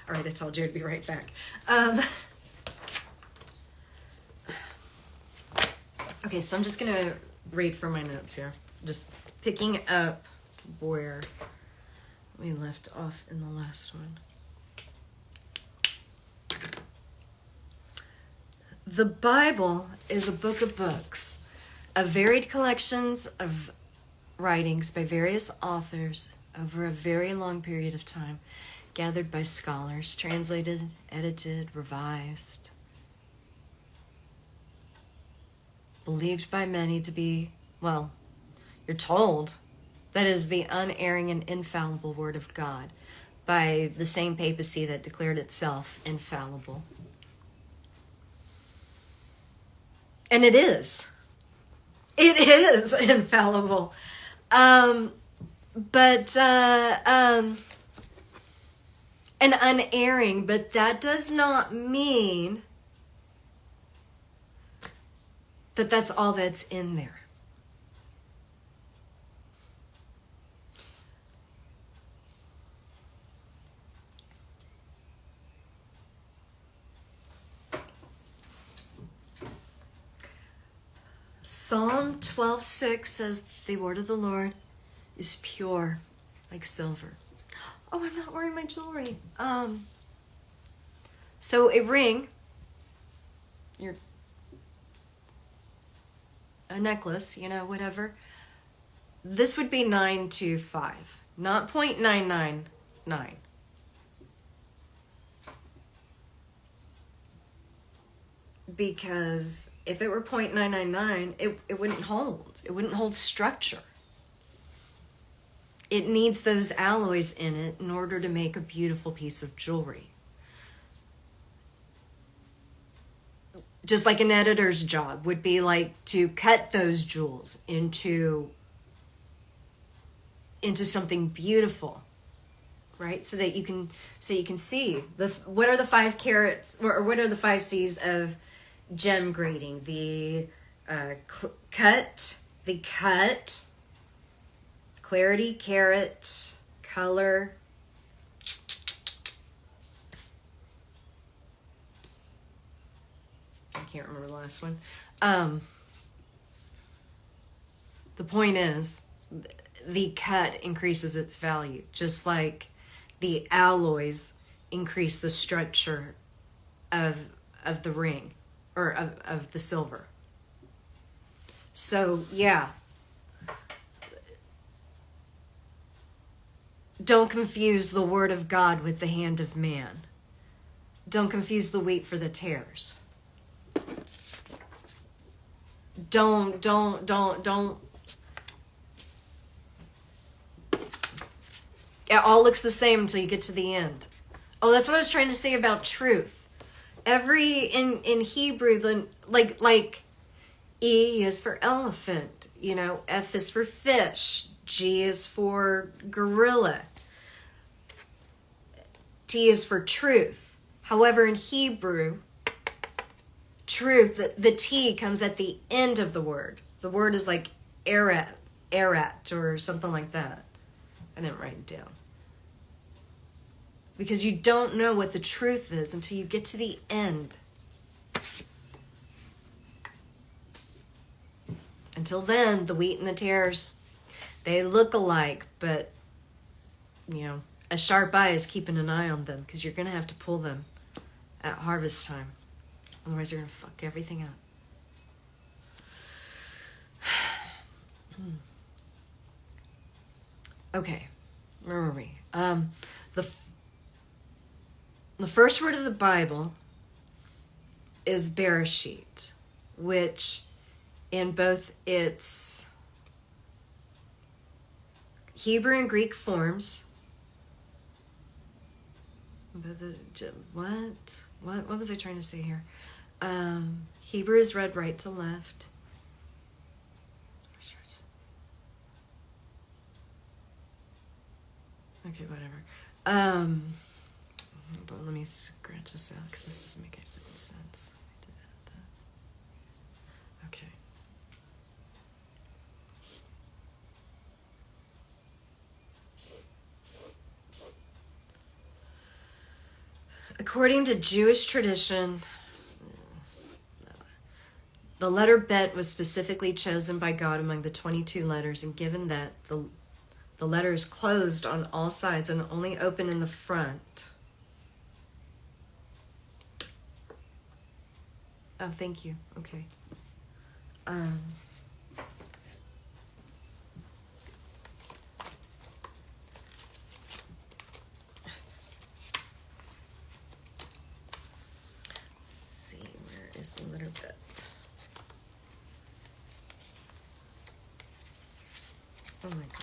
All right, I told you I'd be right back. Okay, so I'm just going to read from my notes here. Just picking up where we left off in the last one. The Bible is a book of books, of varied collections of writings by various authors over a very long period of time, gathered by scholars, translated, edited, revised, believed by many to be, well, you're told that is the unerring and infallible Word of God by the same papacy that declared itself infallible. And it is. It is infallible. And unerring, but that does not mean that that's all that's in there. Psalm 12:6 says, the word of the Lord is pure like silver. Oh, I'm not wearing my jewelry. So a ring, a necklace, whatever. This would be 925, not 0.999. Because if it were 0.999, it wouldn't hold. It wouldn't hold structure. It needs those alloys in it in order to make a beautiful piece of jewelry. Just like an editor's job would be like to cut those jewels into something beautiful, right? So that you can see what are the 5 carats, or what are the 5 C's of gem grading? The cut, clarity, carat, color. I can't remember the last one. The point is, the cut increases its value, just like the alloys increase the structure of the ring, or of the silver. So, yeah. Don't confuse the word of God with the hand of man. Don't confuse the wheat for the tares. Don't. It all looks the same until you get to the end. Oh, that's what I was trying to say about truth. In Hebrew, like E is for elephant, F is for fish, G is for gorilla, T is for truth. However, in Hebrew, truth, the T comes at the end of the word. The word is like erat, or something like that. I didn't write it down. Because you don't know what the truth is until you get to the end. Until then, the wheat and the tares, they look alike, but, a sharp eye is keeping an eye on them, because you're going to have to pull them at harvest time. Otherwise, you're going to fuck everything up. Okay, where were we? The first word of the Bible is Bereshit, which in both its Hebrew and Greek forms, what was I trying to say here? Hebrew is read right to left. Okay, whatever. Hold on, let me scratch this out because this doesn't make any sense. Okay. According to Jewish tradition, the letter Bet was specifically chosen by God among the 22 letters, and given that the letter is closed on all sides and only open in the front. Oh, thank you. Okay. See, where is the letter Bet? Oh my gosh.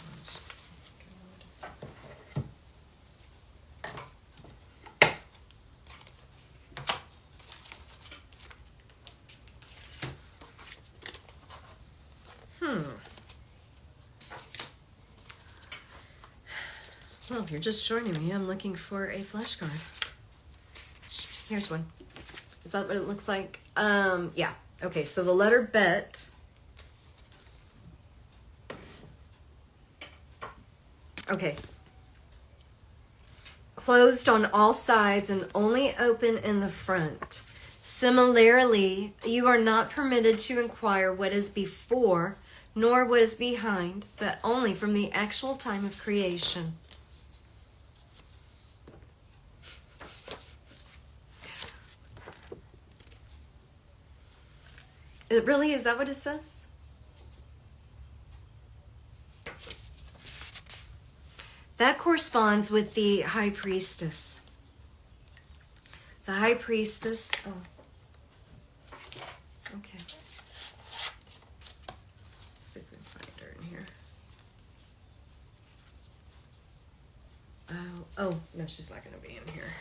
Well, if you're just joining me, I'm looking for a flashcard. Here's one. Is that what it looks like? Yeah. Okay, so the letter Bet. Okay. Closed on all sides and only open in the front. Similarly, you are not permitted to inquire what is before, nor what is behind, but only from the actual time of creation. It really, is that what it says? That corresponds with the high priestess. The high priestess, oh. Okay. Let's see if we can find her in here. Oh, no, she's not going to be in here.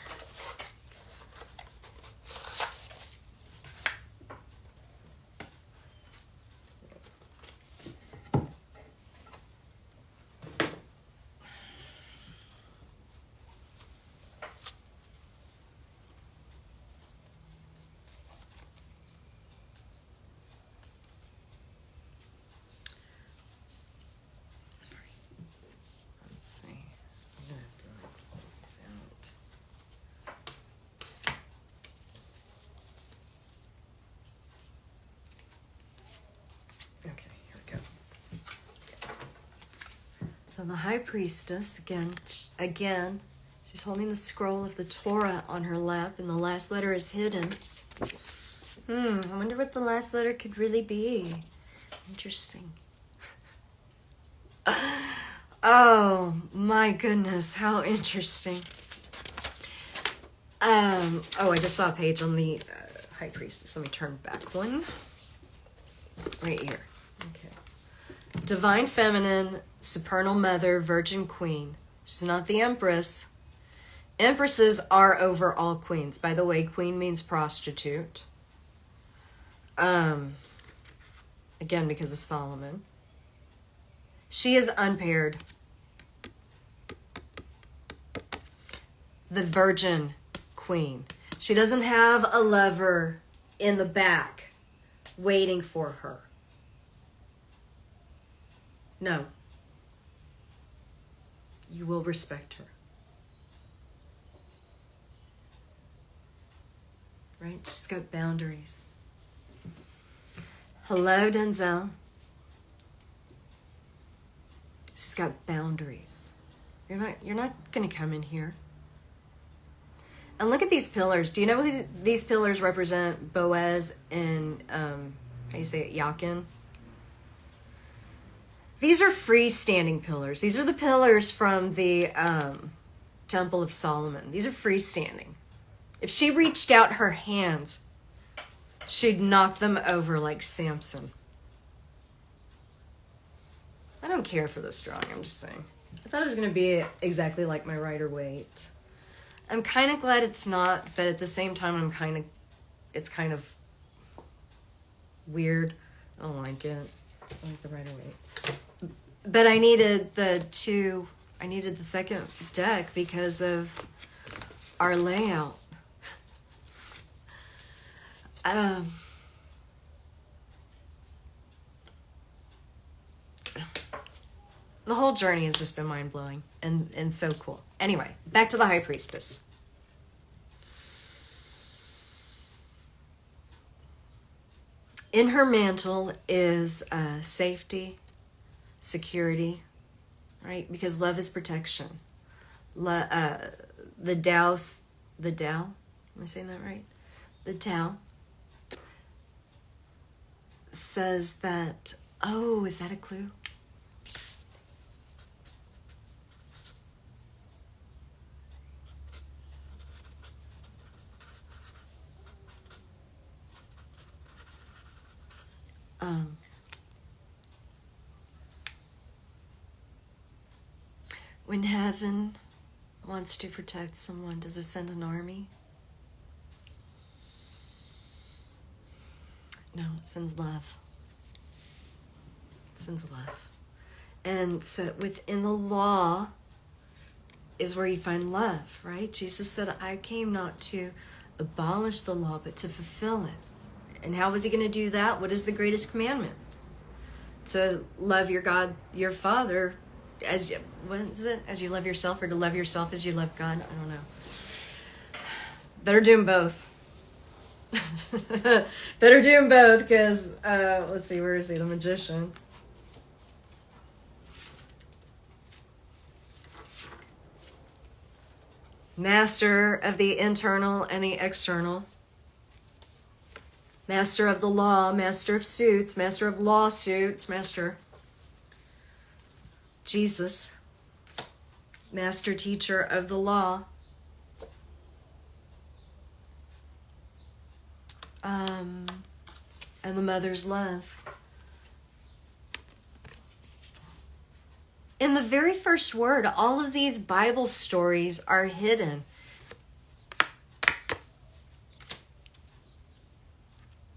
So the high priestess, again, she's holding the scroll of the Torah on her lap, and the last letter is hidden. I wonder what the last letter could really be. Interesting. Oh, my goodness, how interesting. Oh, I just saw a page on the high priestess. Let me turn back one. Right here. Okay. Divine Feminine, Supernal Mother, Virgin Queen. She's not the Empress. Empresses are over all queens. By the way, queen means prostitute. Again, because of Solomon. She is unpaired. The Virgin Queen. She doesn't have a lover in the back waiting for her. No. You will respect her. Right? She's got boundaries. Hello, Denzel. She's got boundaries. You're not gonna come in here. And look at these pillars. Do you know who these pillars represent? Boaz and how do you say it? Yakin. These are freestanding pillars. These are the pillars from the Temple of Solomon. These are freestanding. If she reached out her hands, she'd knock them over like Samson. I don't care for this drawing, I'm just saying. I thought it was going to be exactly like my Rider-Waite. I'm kind of glad it's not, but at the same time, it's kind of weird. I don't like it. I like the Rider-Waite. But I needed the second deck because of our layout. The whole journey has just been mind-blowing and so cool. Anyway, back to the High Priestess. In her mantle is safety, security, right? Because love is protection. The Tao, am I saying that right? The Tao says that, oh, is that a clue? When heaven wants to protect someone, does it send an army? No, it sends love. It sends love. And so within the law is where you find love, right? Jesus said, I came not to abolish the law, but to fulfill it. And how was he going to do that? What is the greatest commandment? To love your God, your Father, as you, what is it? As you love yourself, or to love yourself as you love God? I don't know. Better do them both. Better do them both, because, let's see, where is he? The magician. Master of the internal and the external. Master of the law, master of suits, master of lawsuits, master. Jesus, master teacher of the law. And the mother's love. In the very first word, all of these Bible stories are hidden.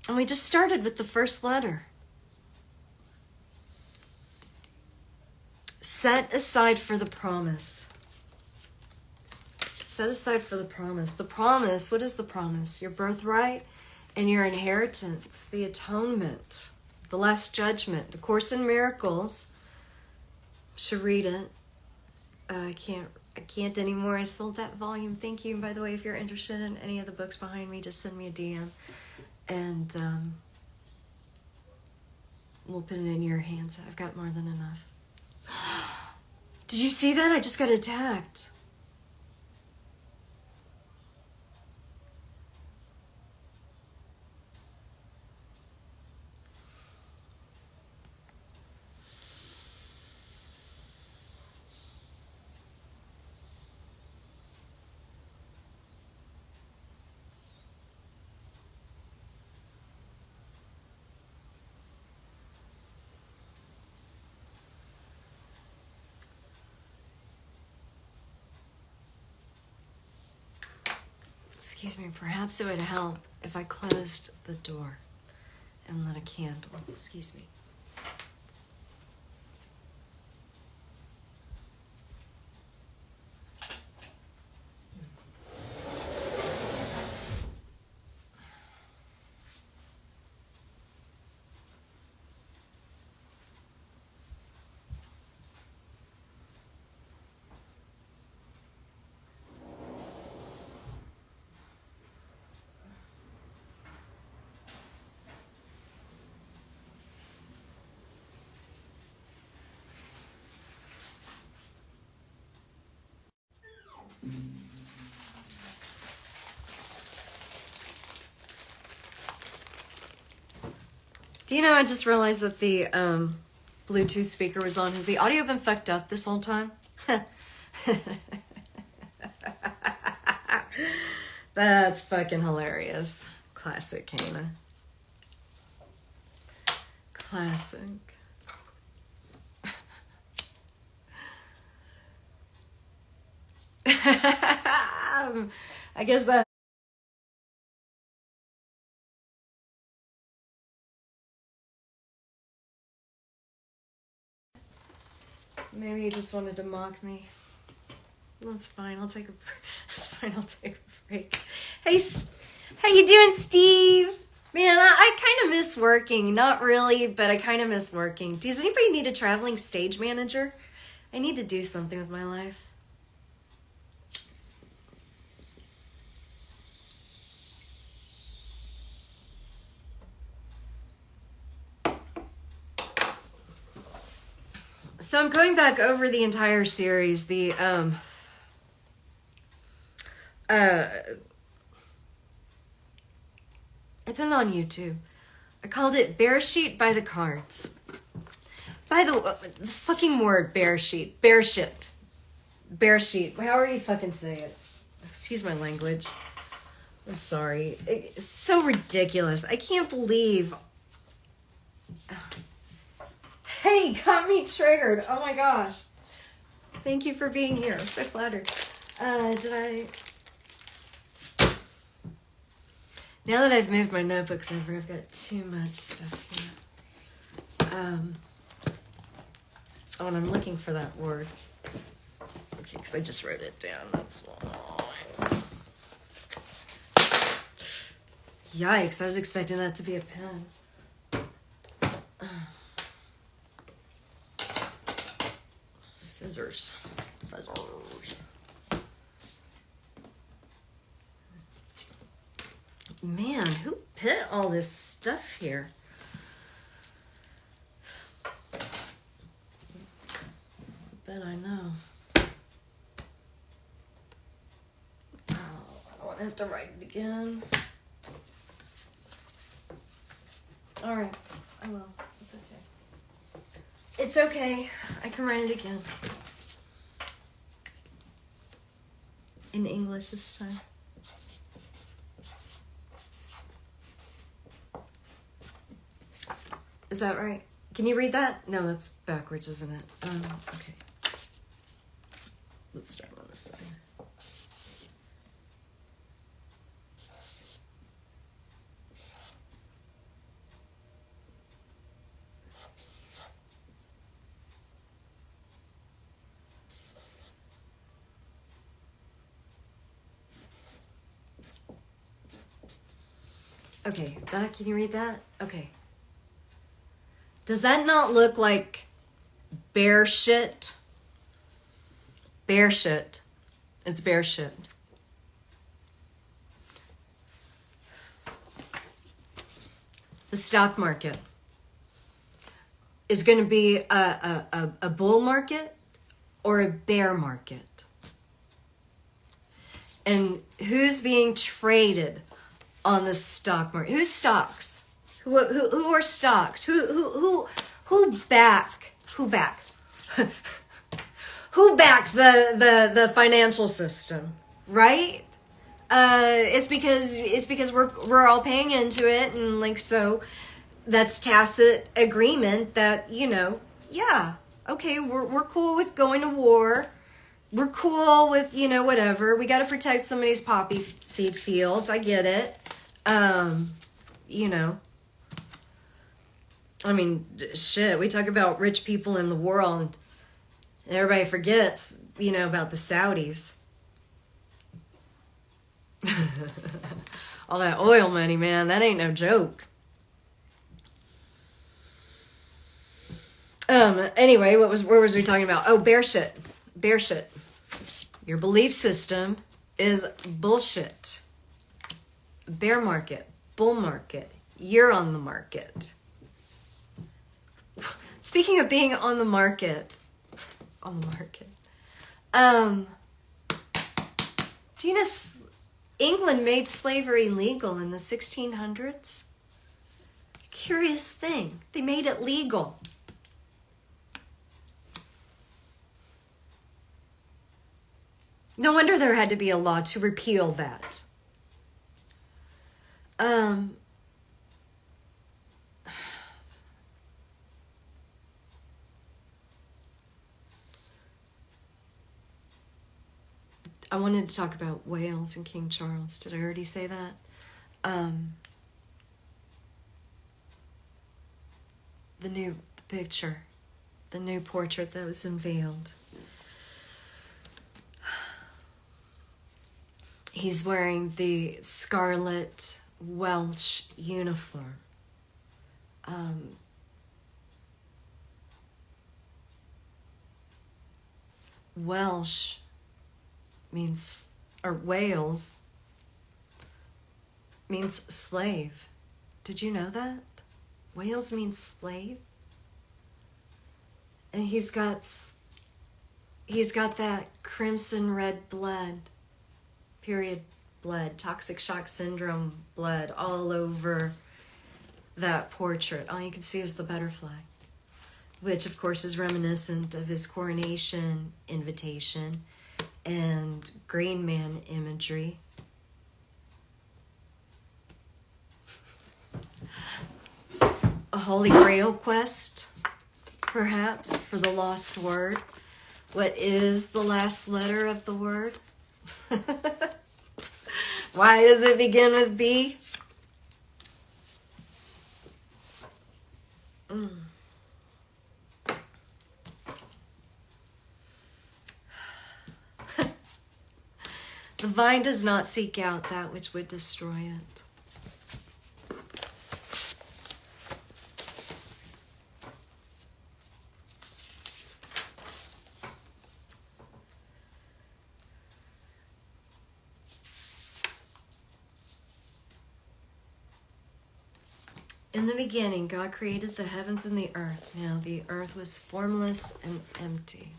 And we just started with the first letter. Set aside for the promise. Set aside for the promise. The promise, what is the promise? Your birthright and your inheritance, the atonement, the last judgment, the Course in Miracles. Should read it. I can't anymore. I sold that volume. Thank you. By the way, if you're interested in any of the books behind me, just send me a DM. And we'll put it in your hands. I've got more than enough. Did you see that? I just got attacked. Excuse me, perhaps it would help if I closed the door and lit a candle. Excuse me. Do you know, I just realized that the Bluetooth speaker was on. Has the audio been fucked up this whole time? That's fucking hilarious. Classic Kana. Classic. I guess that maybe he just wanted to mock me. That's fine. I'll take a. That's fine. I'll take a break. Hey, how you doing, Steve? Man, I kind of miss working. Not really, but I kind of miss working. Does anybody need a traveling stage manager? I need to do something with my life. So I'm going back over the entire series. I put it on YouTube. I called it Bear Sheet by the Cards. By the way, this fucking word, bear sheet. Bear shit. Bear sheet. However you fucking say it. Excuse my language. I'm sorry. It's so ridiculous. I can't believe. Hey, got me triggered. Oh my gosh. Thank you for being here. I'm so flattered. Now that I've moved my notebooks over, I've got too much stuff here. Oh, and I'm looking for that word. Okay, because I just wrote it down. That's why. Yikes, I was expecting that to be a pen. Scissors. Man, who put all this stuff here? Bet I know. Oh, I don't want to have to write it again. Alright, I will. It's okay. It's okay. I can write it again. In English this time. Is that right? Can you read that? No, that's backwards, isn't it? Okay. Let's start on this side. Okay, can you read that? Okay. Does that not look like bear shit? Bear shit. It's bear shit. The stock market is going to be a bull market or a bear market. And who's being traded on the stock market? Who's stocks? Who are stocks? Who back who back the financial system, right? It's because we're all paying into it, and like, so that's tacit agreement that, you know, yeah, okay, we're cool with going to war. We're cool with, you know, whatever. We got to protect somebody's poppy seed fields. I get it. You know, I mean, shit, we talk about rich people in the world, and everybody forgets, you know, about the Saudis. All that oil money, man, that ain't no joke. Anyway, where was we talking about? Oh, bear shit. Bear shit. Your belief system is bullshit. Bear market, bull market, you're on the market. Speaking of being on the market, do you know England made slavery legal in the 1600s? Curious thing, they made it legal. No wonder there had to be a law to repeal that. I wanted to talk about Wales and King Charles. Did I already say that? The new picture, the new portrait that was unveiled. He's wearing the scarlet Welsh uniform. Welsh means, or Wales means slave. Did you know that? Wales means slave. And he's got that crimson red blood, period blood, toxic shock syndrome blood all over that portrait. All you can see is the butterfly, which of course is reminiscent of his coronation invitation and Green Man imagery. A Holy Grail quest, perhaps, for the lost word. What is the last letter of the word? Why does it begin with B? The vine does not seek out that which would destroy it. In the beginning, God created the heavens and the earth. Now, the earth was formless and empty.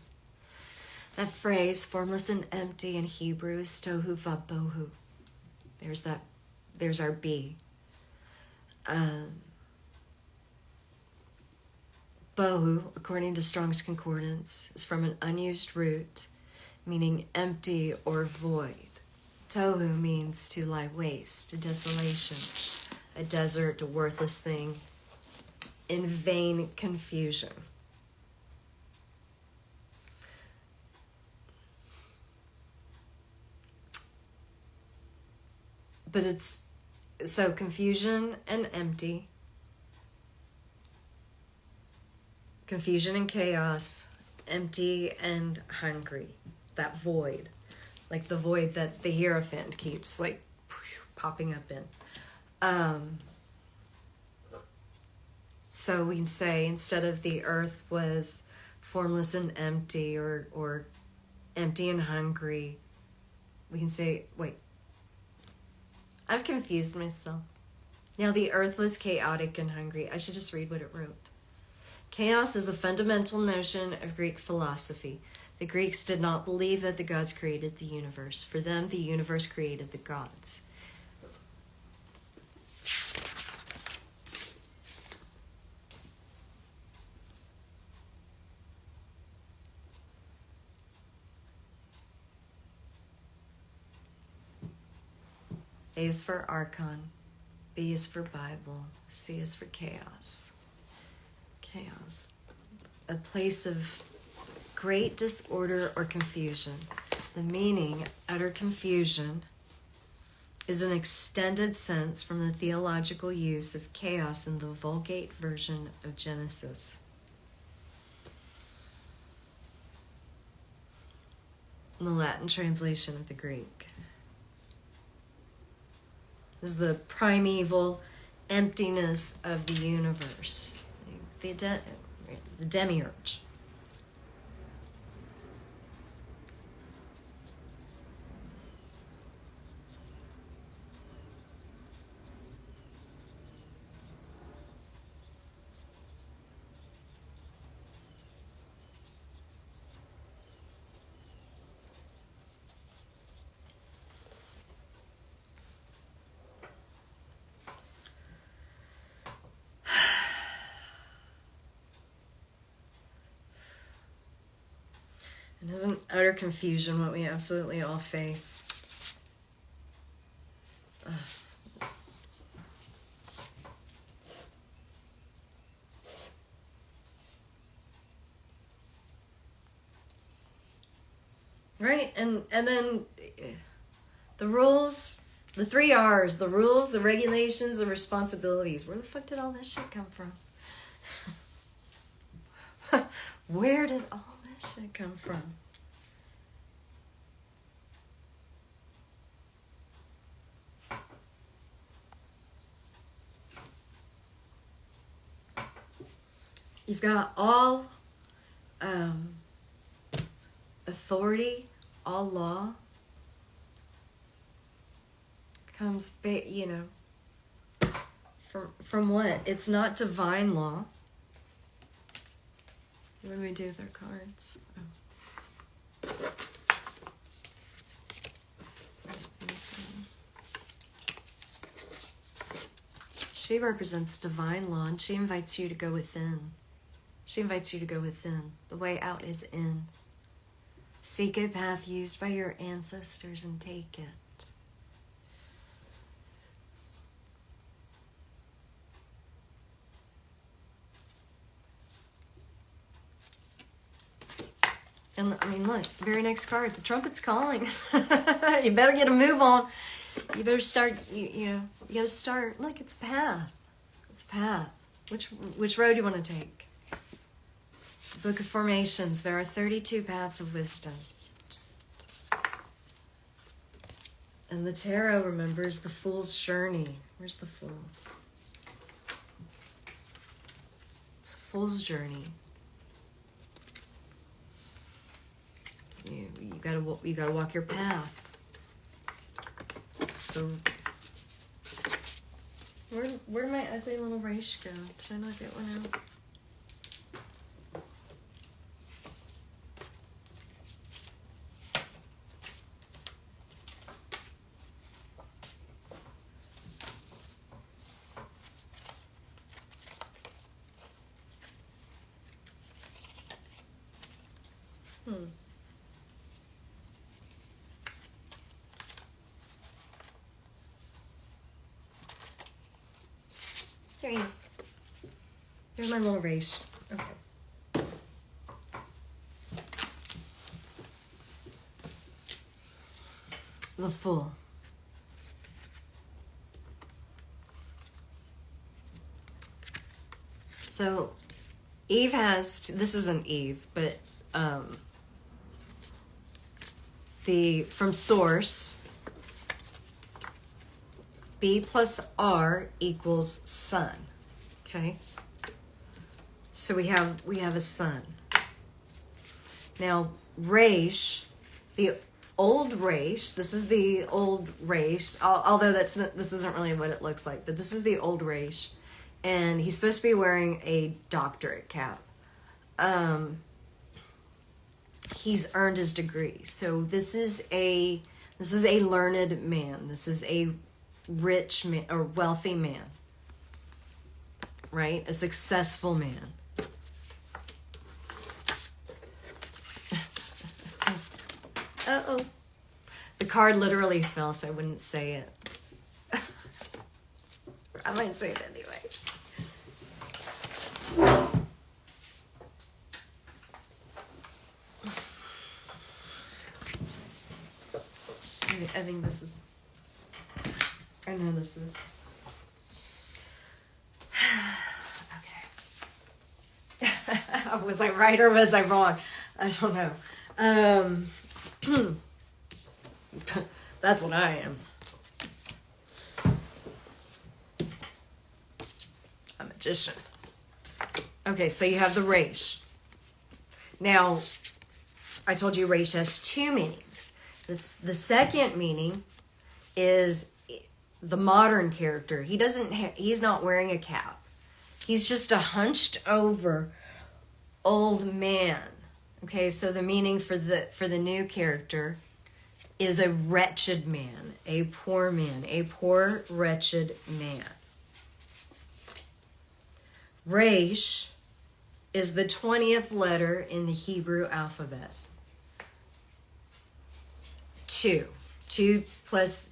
That phrase, formless and empty, in Hebrew is tohu vabohu. There's our B. Bohu, according to Strong's Concordance, is from an unused root, meaning empty or void. Tohu means to lie waste, to desolation, a desert, a worthless thing, in vain confusion. But it's, so confusion and empty, confusion and chaos, empty and hungry, that void, like the void that the Hierophant keeps like popping up in. So we can say, instead of the earth was formless and empty, or empty and hungry, we can say, wait, I've confused myself. Now the earth was chaotic and hungry. I should just read what it wrote. Chaos is a fundamental notion of Greek philosophy. The Greeks did not believe that the gods created the universe. For them, the universe created the gods. A is for Archon, B is for Bible, C is for chaos. Chaos, a place of great disorder or confusion. The meaning, utter confusion, is an extended sense from the theological use of chaos in the Vulgate version of Genesis. In the Latin translation of the Greek. Is the primeval emptiness of the universe, the demiurge. And isn't utter confusion what we absolutely all face? Ugh. Right? And then the rules, the 3 R's, the rules, the regulations, the responsibilities. Where the fuck did all this shit come from? Where did all this shit come from? You've got all authority, all law comes, from what? It's not divine law. What do we do with our cards? Oh. She represents divine law, and she invites you to go within. She invites you to go within. The way out is in. Seek a path used by your ancestors and take it. And I mean, look, very next card, the trumpet's calling. You better get a move on. You better start, you gotta start. Look, it's path. It's path. Which road do you want to take? Book of Formations. There are 32 paths of wisdom. And the tarot, remember, is the Fool's Journey. Where's the Fool? It's the Fool's Journey. You gotta walk your path. So, where'd my ugly little race go? Did I not get one out? There he is. There's my little race. Okay. The Fool. So, Eve has, this isn't Eve, but from Source, B plus R equals sun. Okay? So we have a sun. Now, Raish, the old Raish, this is the old Raish, although this isn't really what it looks like, but this is the old Raish, and he's supposed to be wearing a doctorate cap. He's earned his degree. So this is a learned man. This is a rich man, or wealthy man. Right? A successful man. Uh-oh. The card literally fell, so I wouldn't say it. I might say it anyway. I think this is... I know this is... Okay. Was I right or was I wrong? I don't know. That's what I am. A magician. Okay, so you have the Raish. Now, I told you Raish has two meanings. The second meaning is the modern character. He's not wearing a cap. He's just a hunched over old man. Okay, so the meaning for the new character is a wretched man, a poor wretched man. Raish is the 20th letter in the Hebrew alphabet. 2. 2 plus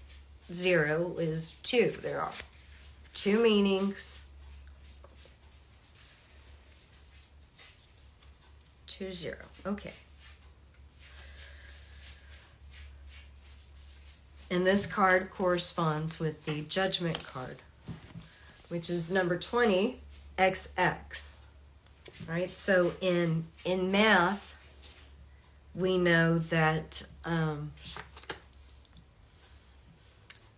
0 is 2. There are 2 meanings. 2, 0. Okay. And this card corresponds with the Judgment card, which is number 20, XX. Right? So in math, we know that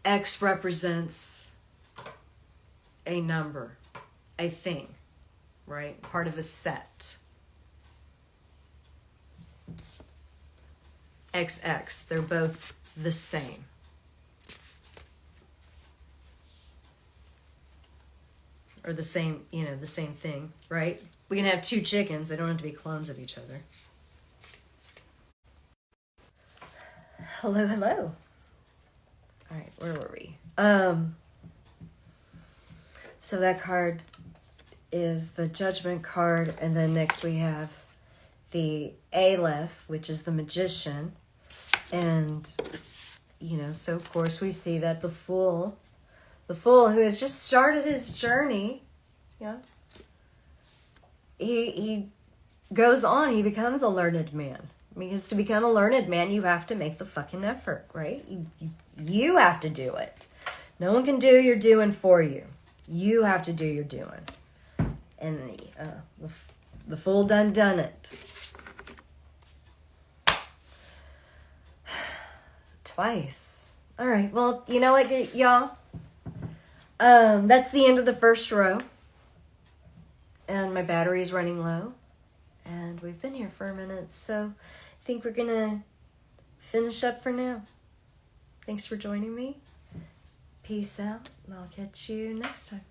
X represents a number, a thing, right? Part of a set. XX, they're both the same. or the same, the same thing, right? We can have two chickens. They don't have to be clones of each other. Hello, hello. All right, where were we? So that card is the Judgment card, and then next we have the Aleph, which is the Magician. And, so of course we see that the Fool who has just started his journey, he goes on, he becomes a learned man. Because to become a learned man, you have to make the fucking effort, right? You have to do it. No one can do your doing for you. You have to do your doing. And the Fool done it. Twice. All right, well, you know what, y'all? That's the end of the first row. And my battery is running low. And we've been here for a minute, so I think we're going to finish up for now. Thanks for joining me. Peace out, and I'll catch you next time.